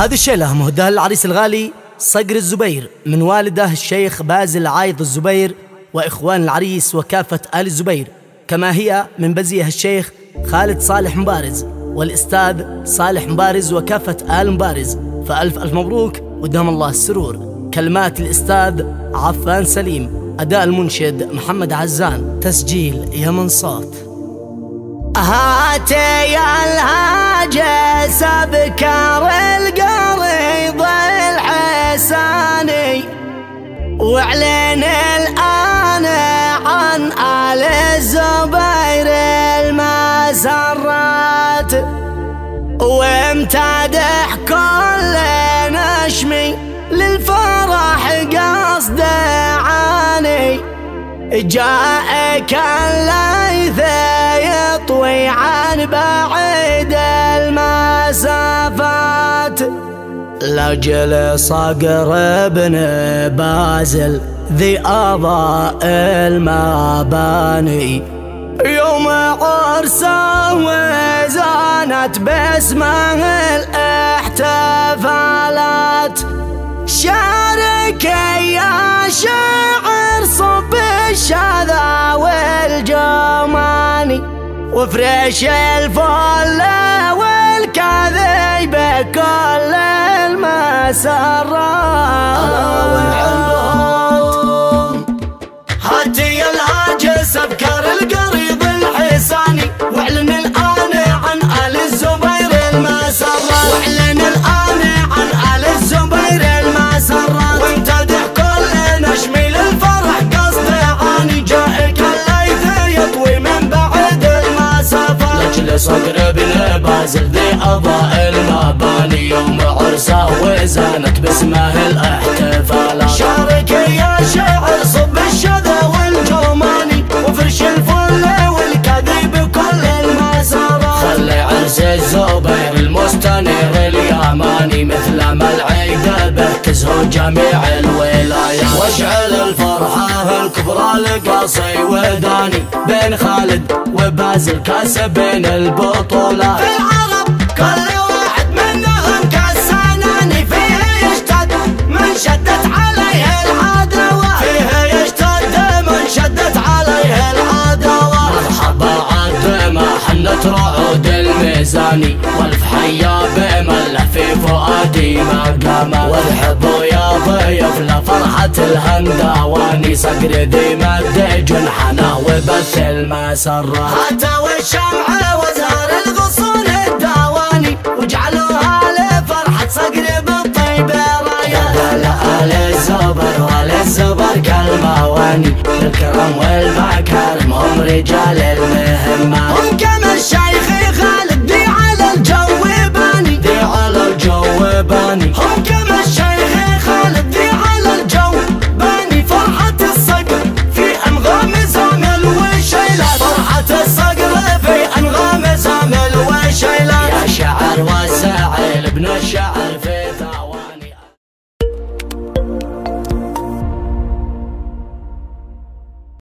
هذه الشيلة مهداة للعريس الغالي صقر الزبير من والده الشيخ بازل عايض الزبير وإخوان العريس وكافة آل الزبير، كما هي من بزيه الشيخ خالد صالح مبارز والأستاذ صالح مبارز وكافة آل مبارز. فألف ألف مبروك ودام الله السرور. كلمات الأستاذ عفان سليم، أداء المنشد محمد عزان، تسجيل يمن صوت. هاتي الهاجس بكار القريض الحساني، واعلن الآن عن آل الزبير المسرات، وامتدح كل نشمي للفرح قصد عاني. جاءك الليث يطوي عن بعيد المسافات، لاجل صقر ابن بازل ذي أضاء المباني، يوم عرسه وزانت باسمه الاحتفالات. شارك يا شاعر صب الشذا والجماني، وفرش الفل والكذب كل المسرات. هاتي الهاجس بكار القريض الحساني، واعلن الآن عن آل الزبير المسرات، واعلن الآن عن آل الزبير المسرات، وامتدح كل نشمي للفرح قصد عاني. جائك الليث يطوي من بعد المسافات، لاجل صقر ابن بازل ذي أضاء المباني، يوم عرسه وزانت باسمه الاحتفالات. شارك يا شاعر صب الشذا والجماني، وفرش الفل والكذب كل المسارات. خلي عرس الزبير المستنير اليماني، مثل ما العيد به تزهو جميع الولايات. واشعل الفرحة الكبرى لقاصي وداني، بين خالد وبازل كاسبين البطولات. في العرب كل واحد منهم كالسناني، فيه يشتد من شدت عليه العدوات، فيه يشتد من شدت عليه العدوات. مرحبا عاد ما حنت رعود الميزاني، والف حيا بمن في فؤادي مقامه. والحبوا يا ضيف لفرحة الهنداواني، صقر ذي مد جنحنا وبث المسرة. هاتوا الشمع وزهر الغصون الدواني، وجعلوها لفرحة صقر بالطيب راية. لا آل الزبر وآل الزبر كالمواني، الكرم والمكارم هم رجال المهمة.